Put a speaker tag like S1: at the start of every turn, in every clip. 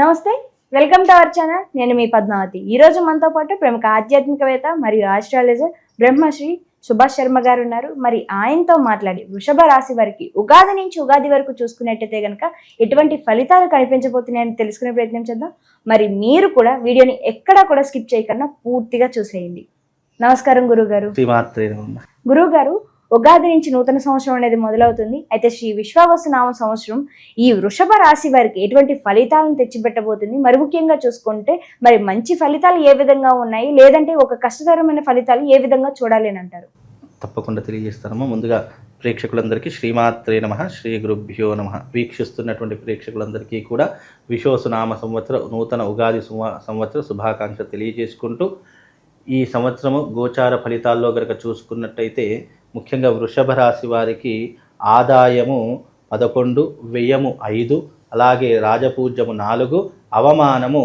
S1: నమస్తే, welcome to our channel. నేను మీ పద్మావతి. ఈ రోజు మనతో పాటు ప్రముఖ ఆధ్యాత్మికవేత్త మరియు ఆస్ట్రాలజర్ బ్రహ్మశ్రీ సుభాష్ శర్మ గారు ఉన్నారు. మరి ఆయనతో మాట్లాడి వృషభ రాశి వారికి ఉగాది నుంచి ఉగాది వరకు చూసుకున్నట్టయితే కనుక ఎటువంటి ఫలితాలు కనిపించబోతున్నాయని తెలుసుకునే ప్రయత్నం చేద్దాం. మరి మీరు కూడా వీడియోని ఎక్కడా కూడా స్కిప్ చేయకుండా పూర్తిగా చూసేయండి. నమస్కారం గురుగారు. గురుగారు, ఉగాది నుంచి నూతన సంవత్సరం అనేది మొదలవుతుంది. అయితే శ్రీ విశ్వావసు నామ సంవత్సరం ఈ వృషభ రాశి వారికి ఎటువంటి ఫలితాలను తెచ్చిపెట్టబోతుంది? మరి ముఖ్యంగా చూసుకుంటే మరి మంచి ఫలితాలు ఏ విధంగా ఉన్నాయి, లేదంటే ఒక కష్టతరమైన ఫలితాలు ఏ విధంగా చూడాలి అని అంటారు?
S2: తప్పకుండా తెలియజేస్తానమ్మా. ముందుగా ప్రేక్షకులందరికీ శ్రీమాత్రే నమః, శ్రీ గురుభ్యో నమః. వీక్షిస్తున్నటువంటి ప్రేక్షకులందరికీ కూడా విశ్వావసు నామ సంవత్సర నూతన ఉగాది సంవత్సర శుభాకాంక్షలు తెలియజేసుకుంటూ, ఈ సంవత్సరము గోచార ఫలితాల్లో కనుక చూసుకున్నట్టయితే ముఖ్యంగా వృషభ రాశి వారికి ఆదాయము 11, వ్యయము 5, అలాగే రాజపూజ్యము 4, అవమానము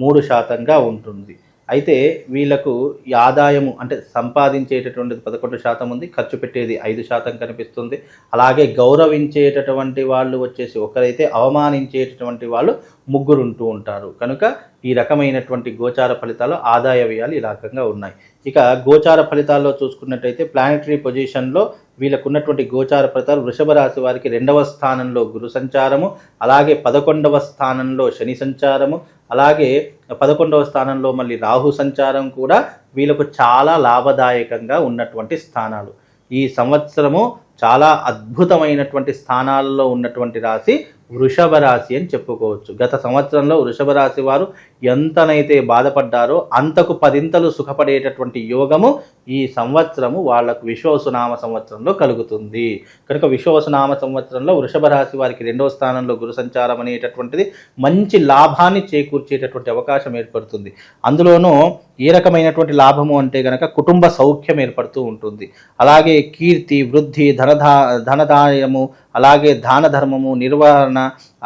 S2: 3% ఉంటుంది. అయితే వీళ్ళకు ఈ ఆదాయము అంటే సంపాదించేటటువంటిది 11% ఉంది, ఖర్చు పెట్టేది 5% కనిపిస్తుంది. అలాగే గౌరవించేటటువంటి వాళ్ళు వచ్చేసి ఒకరైతే, అవమానించేటటువంటి వాళ్ళు 3 ఉంటూ ఉంటారు. కనుక ఈ రకమైనటువంటి గోచార ఫలితాలు ఆదాయ వ్యయాలు ఈ రకంగా ఉన్నాయి. ఇక గోచార ఫలితాల్లో చూసుకున్నట్టయితే ప్లానెటరీ పొజిషన్లో వీళ్ళకు ఉన్నటువంటి గోచార ఫలితాలు వృషభ రాశి వారికి 2వ స్థానంలో గురు సంచారము, అలాగే 11వ స్థానంలో శని సంచారము, అలాగే 11వ స్థానంలో మళ్ళీ రాహు సంచారం కూడా వీళ్ళకు చాలా లాభదాయకంగా ఉన్నటువంటి స్థానాలు. ఈ సంవత్సరము చాలా అద్భుతమైనటువంటి స్థానాల్లో ఉన్నటువంటి రాశి వృషభ రాశి అని చెప్పుకోవచ్చు. గత సంవత్సరంలో వృషభ రాశి వారు ఎంతనైతే బాధపడ్డారో అంతకు 10 సుఖపడేటటువంటి యోగము ఈ సంవత్సరము వాళ్లకు విశ్వావసునామ సంవత్సరంలో కలుగుతుంది. కనుక విశ్వావసునామ సంవత్సరంలో వృషభ రాశి వారికి 2వ స్థానంలో గురు సంచారం అనేటటువంటిది మంచి లాభాన్ని చేకూర్చేటటువంటి అవకాశం ఏర్పడుతుంది. అందులోనూ ఏ రకమైనటువంటి లాభము అంటే కనుక కుటుంబ సౌఖ్యం ఏర్పడుతూ ఉంటుంది. అలాగే కీర్తి, వృద్ధి, ధనదాయము, అలాగే దాన ధర్మము, నిర్వహణ,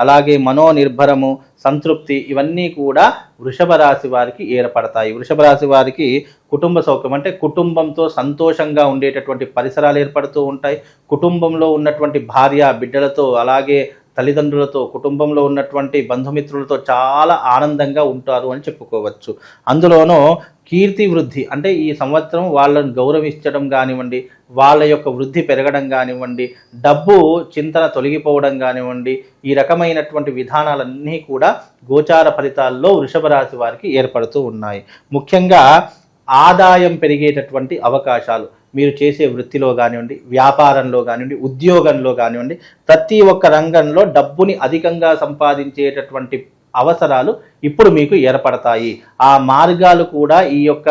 S2: అలాగే మనోనిర్భరము, సంతృప్తి, ఇవన్నీ కూడా వృషభ రాశి వారికి ఏర్పడతాయి. వృషభ రాశి వారికి కుటుంబ సౌఖ్యం అంటే కుటుంబంతో సంతోషంగా ఉండేటటువంటి పరిసరాలు ఏర్పడుతూ ఉంటాయి. కుటుంబంలో ఉన్నటువంటి భార్య బిడ్డలతో, అలాగే తల్లిదండ్రులతో, కుటుంబంలో ఉన్నటువంటి బంధుమిత్రులతో చాలా ఆనందంగా ఉంటారు అని చెప్పుకోవచ్చు. అందులోనూ కీర్తి వృద్ధి అంటే ఈ సంవత్సరం వాళ్ళని గౌరవించడం కానివ్వండి, వాళ్ళ యొక్క వృద్ధి పెరగడం కానివ్వండి, డబ్బు చింతన తొలగిపోవడం కానివ్వండి, ఈ రకమైనటువంటి విధానాలన్నీ కూడా గోచార ఫలితాల్లో వృషభ రాశి వారికి ఏర్పడుతూ ఉన్నాయి. ముఖ్యంగా ఆదాయం పెరిగేటటువంటి అవకాశాలు మీరు చేసే వృత్తిలో కానివ్వండి, వ్యాపారంలో కానివ్వండి, ఉద్యోగంలో కానివ్వండి, ప్రతి ఒక్క రంగంలో డబ్బుని అధికంగా సంపాదించేటటువంటి అవసరాలు ఇప్పుడు మీకు ఏర్పడతాయి. ఆ మార్గాలు కూడా ఈ యొక్క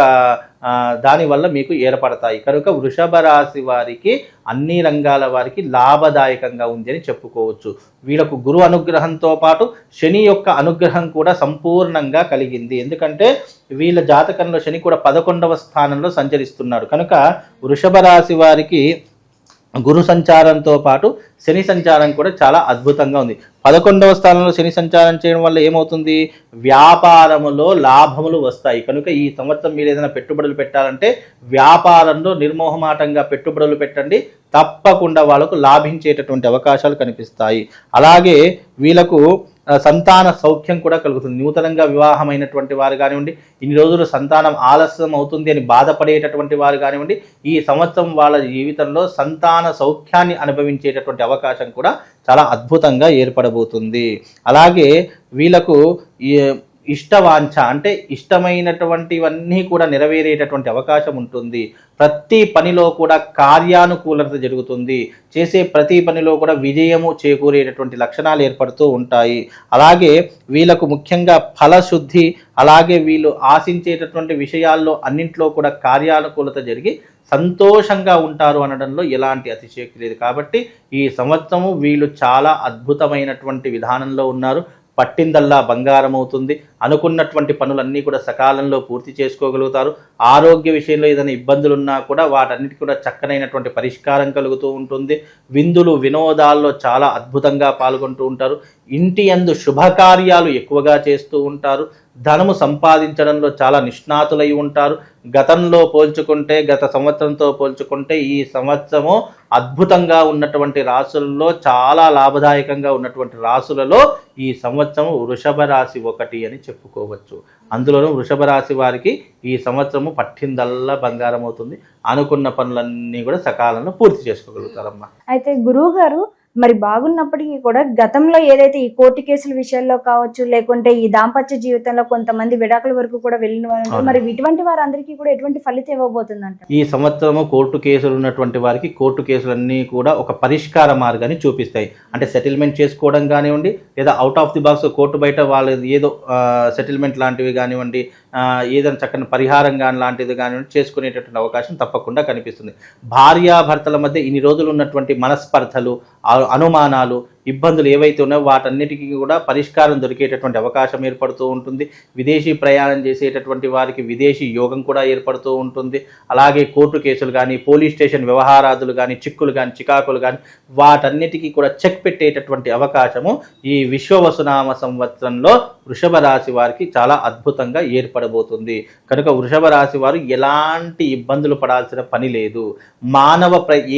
S2: దానివల్ల మీకు ఏర్పడతాయి. కనుక వృషభ రాశి వారికి అన్ని రంగాల వారికి లాభదాయకంగా ఉంది అని చెప్పుకోవచ్చు. వీళ్ళకు గురు అనుగ్రహంతో పాటు శని యొక్క అనుగ్రహం కూడా సంపూర్ణంగా కలిగింది. ఎందుకంటే వీళ్ళ జాతకంలో శని కూడా 11వ స్థానంలో సంచరిస్తున్నాడు. కనుక వృషభ రాశి వారికి గురు సంచారంతో పాటు శని సంచారం కూడా చాలా అద్భుతంగా ఉంది. 11వ స్థానంలో శని సంచారం చేయడం వల్ల ఏమవుతుంది? వ్యాపారములో లాభములు వస్తాయి. కనుక ఈ సంవత్సరం మీరు ఏదైనా పెట్టుబడులు పెట్టాలంటే వ్యాపారంలో నిర్మోహమాటంగా పెట్టుబడులు పెట్టండి, తప్పకుండా వాళ్ళకు లాభించేటటువంటి అవకాశాలు కనిపిస్తాయి. అలాగే వీళ్ళకు సంతాన సౌఖ్యం కూడా కలుగుతుంది. నూతనంగా వివాహమైనటువంటి వారు కానివ్వండి, ఇన్ని రోజులు సంతానం ఆలస్యం అవుతుంది అని బాధపడేటటువంటి వారు కానివ్వండి, ఈ సంవత్సరం వాళ్ళ జీవితంలో సంతాన సౌఖ్యాన్ని అనుభవించేటటువంటి అవకాశం కూడా చాలా అద్భుతంగా ఏర్పడబోతుంది. అలాగే వీళ్ళకు ఇష్టవాంఛ అంటే ఇష్టమైనటువంటివన్నీ కూడా నెరవేరేటటువంటి అవకాశం ఉంటుంది. ప్రతి పనిలో కూడా కార్యానుకూలత జరుగుతుంది. చేసే ప్రతి పనిలో కూడా విజయము చేకూరేటటువంటి లక్షణాలు ఏర్పడుతూ ఉంటాయి. అలాగే వీళ్ళకు ముఖ్యంగా ఫలశుద్ధి, అలాగే వీళ్ళు ఆశించేటటువంటి విషయాల్లో అన్నింటిలో కూడా కార్యానుకూలత జరిగి సంతోషంగా ఉంటారు అనడంలో ఎలాంటి అతిశయోక్తి లేదు. కాబట్టి ఈ సంవత్సరము వీళ్ళు చాలా అద్భుతమైనటువంటి విధానంలో ఉన్నారు. పట్టిందల్లా బంగారం అవుతుంది. అనుకున్నటువంటి పనులన్నీ కూడా సకాలంలో పూర్తి చేసుకోగలుగుతారు. ఆరోగ్య విషయంలో ఏదైనా ఇబ్బందులు ఉన్నా కూడా వాటన్నిటికీ కూడా చక్కనైనటువంటి పరిష్కారం కలుగుతూ ఉంటుంది. విందులు వినోదాల్లో చాలా అద్భుతంగా పాల్గొంటూ ఉంటారు. ఇంటి యందు శుభకార్యాలు ఎక్కువగా చేస్తూ ఉంటారు. ధనము సంపాదించడంలో చాలా నిష్ణాతులై ఉంటారు. గతంలో పోల్చుకుంటే, గత సంవత్సరంతో పోల్చుకుంటే ఈ సంవత్సరము అద్భుతంగా ఉన్నటువంటి రాసులలో, చాలా లాభదాయకంగా ఉన్నటువంటి రాసులలో ఈ సంవత్సరం వృషభ రాశి ఒకటి అని చెప్పుకోవచ్చు. అందులోనూ వృషభ రాశి వారికి ఈ సంవత్సరము పట్టిందల్లా బంగారం అవుతుంది. అనుకున్న పనులన్నీ కూడా సకాలంలో పూర్తి చేసుకోగలుగుతారమ్మా.
S1: అయితే గురువు గారు మరి బాగున్నప్పటికీ కూడా గతంలో ఏదైతే ఈ కోర్టు కేసుల విషయాల్లో కావచ్చు, లేకుంటే ఈ దాంపత్య జీవితంలో కొంతమంది విడాకుల వరకు కూడా వెళ్ళిన వారు, మరి ఇటువంటి వారందరికీ కూడా ఎటువంటి ఫలితం ఇవ్వబోతుందంట?
S2: ఈ సంవత్సరము కోర్టు కేసులు ఉన్నటువంటి వారికి కోర్టు కేసులన్నీ కూడా ఒక పరిష్కార మార్గాన్ని చూపిస్తాయి. అంటే సెటిల్మెంట్ చేసుకోవడం కానివ్వండి, లేదా out of the box court బయట వాళ్ళు ఏదో సెటిల్మెంట్ లాంటివి కానివ్వండి, ఏదైనా చక్కని పరిహారం కానీ లాంటిది కానివ్వండి చేసుకునేటటువంటి అవకాశం తప్పకుండా కనిపిస్తుంది. భార్యాభర్తల మధ్య ఇన్ని రోజులు ఉన్నటువంటి మనస్పర్ధలు, అనుమానాలు, ఇబ్బందులు ఏవైతే ఉన్నాయో వాటన్నిటికీ కూడా పరిష్కారం దొరికేటటువంటి అవకాశం ఏర్పడుతూ ఉంటుంది. విదేశీ ప్రయాణం చేసేటటువంటి వారికి విదేశీ యోగం కూడా ఏర్పడుతూ ఉంటుంది. అలాగే కోర్టు కేసులు కానీ, పోలీస్ స్టేషన్ వ్యవహారాదులు కానీ, చిక్కులు కానీ, చికాకులు కానీ వాటన్నిటికీ కూడా చెక్ పెట్టేటటువంటి అవకాశము ఈ విశ్వవసునామ సంవత్సరంలో వృషభ రాశి వారికి చాలా అద్భుతంగా ఏర్పడబోతుంది. కనుక వృషభ రాశి వారు ఎలాంటి ఇబ్బందులు పడాల్సిన పని లేదు.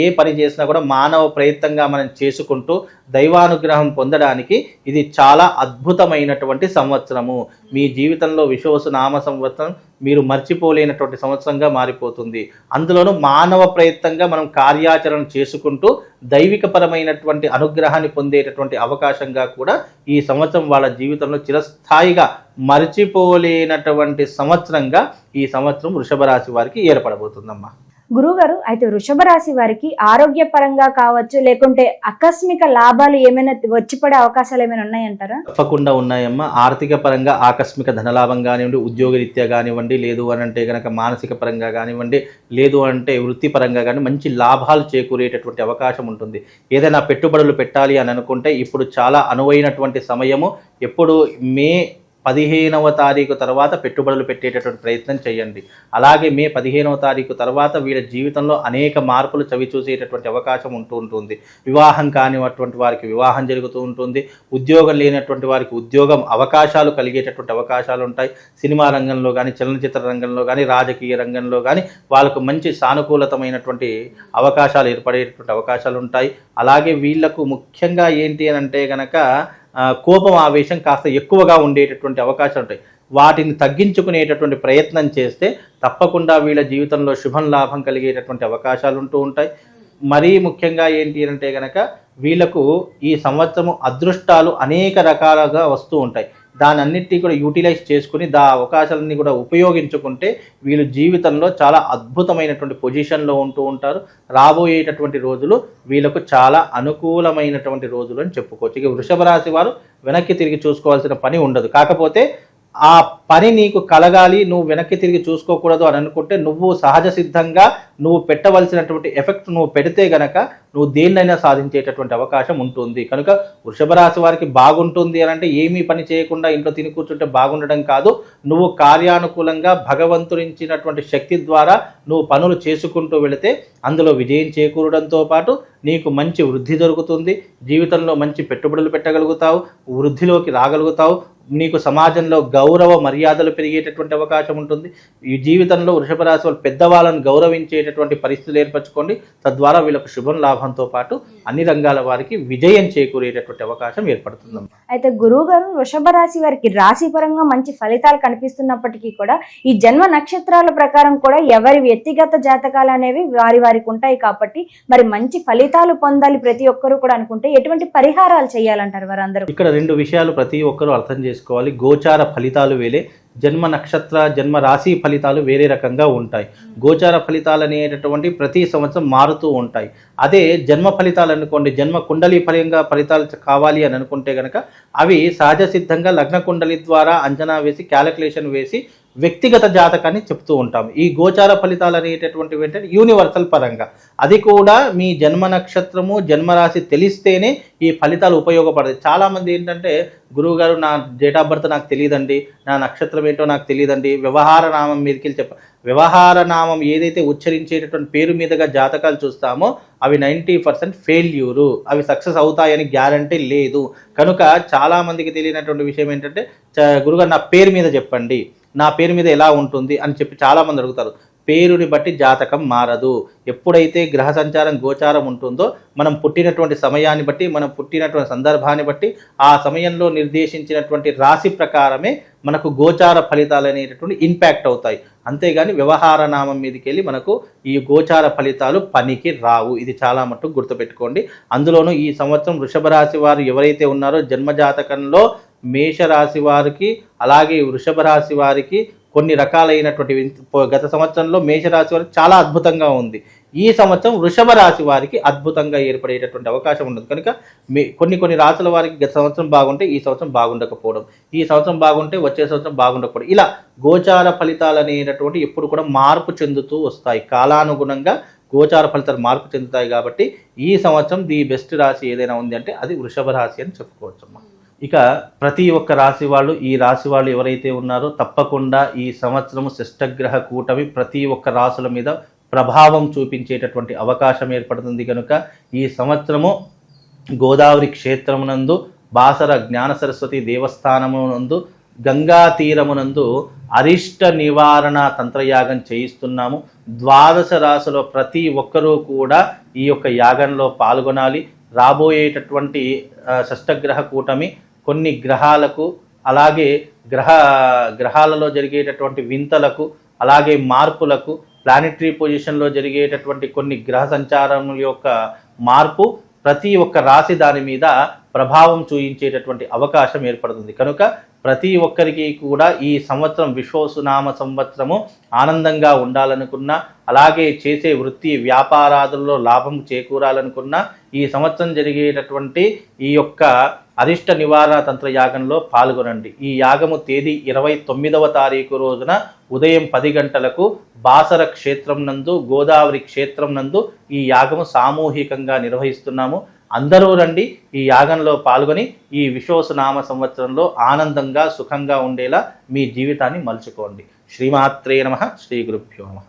S2: ఏ పని చేసినా కూడా మానవ ప్రయత్నంగా మనం చేసుకుంటూ దైవానుగ్రహం పొందడానికి ఇది చాలా అద్భుతమైనటువంటి సంవత్సరము. మీ జీవితంలో విశ్వవసునామ సంవత్సరం మీరు మర్చిపోలేనటువంటి సంవత్సరంగా మారిపోతుంది. అందులోనూ మానవ ప్రయత్నంగా మనం కార్యాచరణ చేసుకుంటూ దైవికపరమైనటువంటి అనుగ్రహాన్ని పొందేటటువంటి అవకాశంగా కూడా ఈ సంవత్సరం వాళ్ళ జీవితంలో చిరస్థాయిగా మర్చిపోలేనటువంటి సంవత్సరంగా ఈ సంవత్సరం వృషభ రాశి వారికి ఏర్పడబోతుందమ్మా.
S1: గురువుగారు, అయితే వృషభ రాశి వారికి ఆరోగ్యపరంగా కావచ్చు, లేకుంటే ఆకస్మిక లాభాలు ఏమైనా వచ్చిపడే అవకాశాలు ఏమైనా ఉన్నాయంటారా?
S2: తప్పకుండా ఉన్నాయమ్మా. ఆర్థిక పరంగా ఆకస్మిక ధనలాభం కానివ్వండి, ఉద్యోగరీత్యా కానివ్వండి, లేదు అని అంటే కనుక మానసిక పరంగా కానివ్వండి, లేదు అంటే వృత్తిపరంగా కానీ మంచి లాభాలు చేకూరేటటువంటి అవకాశం ఉంటుంది. ఏదైనా పెట్టుబడులు పెట్టాలి అని అనుకుంటే ఇప్పుడు చాలా అనువైనటువంటి సమయము. ఎప్పుడు మే 15వ తారీఖు తర్వాత పెట్టుబడులు పెట్టేటటువంటి ప్రయత్నం చేయండి. అలాగే మే 15వ తారీఖు తర్వాత వీళ్ళ జీవితంలో అనేక మార్పులు చవి చూసేటటువంటి అవకాశం ఉంటుంది. వివాహం కానిటువంటి వారికి వివాహం జరుగుతూ ఉంటుంది. ఉద్యోగం లేనటువంటి వారికి ఉద్యోగం అవకాశాలు కలిగేటటువంటి అవకాశాలు ఉంటాయి. సినిమా రంగంలో కానీ, చలనచిత్ర రంగంలో కానీ, రాజకీయ రంగంలో కానీ వాళ్ళకు మంచి సానుకూలతమైనటువంటి అవకాశాలు ఏర్పడేటటువంటి అవకాశాలు ఉంటాయి. అలాగే వీళ్లకు ముఖ్యంగా ఏంటి అని అంటే కనుక కోపం, ఆవేశం కాస్త ఎక్కువగా ఉండేటటువంటి అవకాశాలు ఉంటాయి. వాటిని తగ్గించుకునేటటువంటి ప్రయత్నం చేస్తే తప్పకుండా వీళ్ళ జీవితంలో శుభం లాభం కలిగేటటువంటి అవకాశాలు ఉంటూ ఉంటాయి. మరీ ముఖ్యంగా ఏంటి అంటే కనుక వీళ్ళకు ఈ సంవత్సరము అదృష్టాలు అనేక రకాలుగా వస్తూ ఉంటాయి. దానన్నిటినీ కూడా యూటిలైజ్ చేసుకుని అవకాశాలన్నీ కూడా ఉపయోగించుకుంటే వీళ్ళు జీవితంలో చాలా అద్భుతమైనటువంటి పొజిషన్లో ఉంటూ ఉంటారు. రాబోయేటటువంటి రోజులు వీళ్ళకు చాలా అనుకూలమైనటువంటి రోజులు అని చెప్పుకోవచ్చు. ఇక వృషభ రాశి వారు వెనక్కి తిరిగి చూసుకోవాల్సిన పని ఉండదు. కాకపోతే ఆ పని నీకు కలగాలి, నువ్వు వెనక్కి తిరిగి చూసుకోకూడదు అని అనుకుంటే నువ్వు సహజ సిద్ధంగా నువ్వు పెట్టవలసినటువంటి ఎఫెక్ట్ నువ్వు పెడితే గనక నువ్వు దేన్నైనా సాధించేటటువంటి అవకాశం ఉంటుంది. కనుక వృషభ రాశి వారికి బాగుంటుంది అని అంటే ఏమీ పని చేయకుండా ఇంట్లో తిని కూర్చుంటే బాగుండడం కాదు. నువ్వు కార్యానుకూలంగా భగవంతుడిచ్చినటువంటి శక్తి ద్వారా నువ్వు పనులు చేసుకుంటూ వెళితే అందులో విజయం చేకూరడంతో పాటు నీకు మంచి వృద్ధి దొరుకుతుంది. జీవితంలో మంచి పెట్టుబడులు పెట్టగలుగుతావు, వృద్ధిలోకి రాగలుగుతావు. నీకు సమాజంలో గౌరవ మర్యాదలు పెరిగేటటువంటి అవకాశం ఉంటుంది. ఈ జీవితంలో వృషభ రాశి వాళ్ళు పెద్దవాళ్ళను గౌరవించేటటువంటి పరిస్థితులు ఏర్పరచుకోండి. తద్వారా వీళ్ళకు శుభం లాభంతో పాటు అన్ని రంగాల వారికి విజయం చేకూరేటటువంటి అవకాశం ఏర్పడుతుంది.
S1: అయితే గురువు గారు, వృషభ రాశి వారికి రాశి పరంగా మంచి ఫలితాలు కనిపిస్తున్నప్పటికీ కూడా ఈ జన్మ నక్షత్రాల ప్రకారం కూడా ఎవరి వ్యక్తిగత జాతకాలు అనేవి వారికి ఉంటాయి. కాబట్టి మరి మంచి ఫలితాలు పొందాలి ప్రతి ఒక్కరు కూడా అనుకుంటే ఎటువంటి పరిహారాలు చేయాలంటారు వారందరూ?
S2: ఇక్కడ రెండు విషయాలు ప్రతి ఒక్కరూ అర్థం చేసుకోవాలి. గోచార ఫలితాలు వేరే, జన్మ నక్షత్ర జన్మ రాశి ఫలితాలు వేరే రకంగా ఉంటాయి. గోచార ఫలితాలు అనేటటువంటి ప్రతి సంవత్సరం మారుతూ ఉంటాయి. అదే జన్మ ఫలితాలు అనుకోండి, జన్మ కుండలి పరంగా ఫలితాలు కావాలి అని అనుకుంటే కనుక అవి సహజ సిద్ధంగా లగ్న కుండలి ద్వారా అంచనా వేసి క్యాలిక్యులేషన్ వేసి వ్యక్తిగత జాతకాన్ని చెప్తూ ఉంటాం. ఈ గోచార ఫలితాలు అనేటటువంటివి ఏంటంటే యూనివర్సల్ పరంగా, అది కూడా మీ జన్మ నక్షత్రము జన్మరాశి తెలిస్తేనే ఈ ఫలితాలు ఉపయోగపడతాయి. చాలామంది ఏంటంటే గురువుగారు నా డేట్ ఆఫ్ బర్త్ నాకు తెలియదండి, నా నక్షత్రం ఏంటో నాకు తెలియదండి, వ్యవహార నామం మీదకి వెళ్ళి వ్యవహార నామం ఏదైతే ఉచ్చరించేటటువంటి పేరు మీదుగా జాతకాలు చూస్తామో అవి 90% ఫెయిల్యూరు, అవి సక్సెస్ అవుతాయని గ్యారంటీ లేదు. కనుక చాలామందికి తెలియనటువంటి విషయం ఏంటంటే గురుగారు నా పేరు మీద చెప్పండి, నా పేరు మీద ఎలా ఉంటుంది అని చెప్పి చాలామంది అడుగుతారు. పేరుని బట్టి జాతకం మారదు. ఎప్పుడైతే గ్రహ సంచారం గోచారం ఉంటుందో మనం పుట్టినటువంటి సమయాన్ని బట్టి, మనం పుట్టినటువంటి సందర్భాన్ని బట్టి ఆ సమయంలో నిర్దేశించినటువంటి రాశి ప్రకారమే మనకు గోచార ఫలితాలు అనేటటువంటి ఇంపాక్ట్ అవుతాయి. అంతేగాని వ్యవహార నామం మీదకి వెళ్ళి మనకు ఈ గోచార ఫలితాలు పనికి రావు. ఇది చాలా మటుకు గుర్తుపెట్టుకోండి. అందులోనూ ఈ సంవత్సరం వృషభ రాశి వారు ఎవరైతే ఉన్నారో జన్మజాతకంలో మేషరాశి వారికి అలాగే వృషభ రాశి వారికి కొన్ని రకాలైనటువంటి గత సంవత్సరంలో మేషరాశి వారికి చాలా అద్భుతంగా ఉంది. ఈ సంవత్సరం వృషభ రాశి వారికి అద్భుతంగా ఏర్పడేటటువంటి అవకాశం ఉండదు. కనుక కొన్ని రాశుల వారికి గత సంవత్సరం బాగుంటే ఈ సంవత్సరం బాగుండకపోవడం, ఈ సంవత్సరం బాగుంటే వచ్చే సంవత్సరం బాగుండకపోవడం, ఇలా గోచార ఫలితాలు అనేటటువంటి ఎప్పుడు కూడా మార్పు చెందుతూ వస్తాయి. కాలానుగుణంగా గోచార ఫలితాలు మార్పు చెందుతాయి. కాబట్టి ఈ సంవత్సరం ది బెస్ట్ రాశి ఏదైనా ఉంది అంటే అది వృషభ రాశి అని చెప్పుకోవచ్చమ్మా. ఇక ప్రతి ఒక్క రాశి వాళ్ళు, ఈ రాశి వాళ్ళు ఎవరైతే ఉన్నారో తప్పకుండా ఈ సంవత్సరం శిష్టగ్రహ కూటమి ప్రతి ఒక్క రాశుల మీద ప్రభావం చూపించేటటువంటి అవకాశం ఏర్పడుతుంది. కనుక ఈ సంవత్సరము గోదావరి క్షేత్రమునందు బాసర జ్ఞాన సరస్వతి దేవస్థానమునందు గంగా తీరమునందు అరిష్ట నివారణ తంత్రయాగం చేయిస్తున్నాము. 12 రాశుల ప్రతి ఒక్కరూ కూడా ఈ యొక్క యాగంలో పాల్గొనాలి. రాబోయేటటువంటి షష్టగ్రహ కూటమి కొన్ని గ్రహాలకు అలాగే గ్రహాలలో జరిగేటటువంటి వింతలకు అలాగే మార్పులకు, ప్లానెటరీ పొజిషన్లో జరిగేటటువంటి కొన్ని గ్రహ సంచారముల యొక్క మార్పు ప్రతి ఒక్క రాశి దాని మీద ప్రభావం చూయించేటటువంటి అవకాశం ఏర్పడుతుంది. కనుక ప్రతి ఒక్కరికి కూడా ఈ సంవత్సరం విశ్వసునామ సంవత్సరము ఆనందంగా ఉండాలనుకున్నా, అలాగే చేసే వృత్తి వ్యాపారాదుల్లో లాభం చేకూరాలనుకున్నా ఈ సంవత్సరం జరిగేటటువంటి ఈ యొక్క అరిష్ట నివారణ తంత్ర యాగంలో పాల్గొనండి. ఈ యాగము తేదీ 29వ తారీఖు రోజున ఉదయం 10 గంటలకు బాసర క్షేత్రం నందు గోదావరి క్షేత్రం నందు ఈ యాగము సామూహికంగా నిర్వహిస్తున్నాము. అందరూ రండి, ఈ యాగంలో పాల్గొని ఈ విశ్వసునామ సంవత్సరంలో ఆనందంగా సుఖంగా ఉండేలా మీ జీవితాన్ని మలుచుకోండి. శ్రీమాత్రే నమః. శ్రీ గురుభ్యో నమః.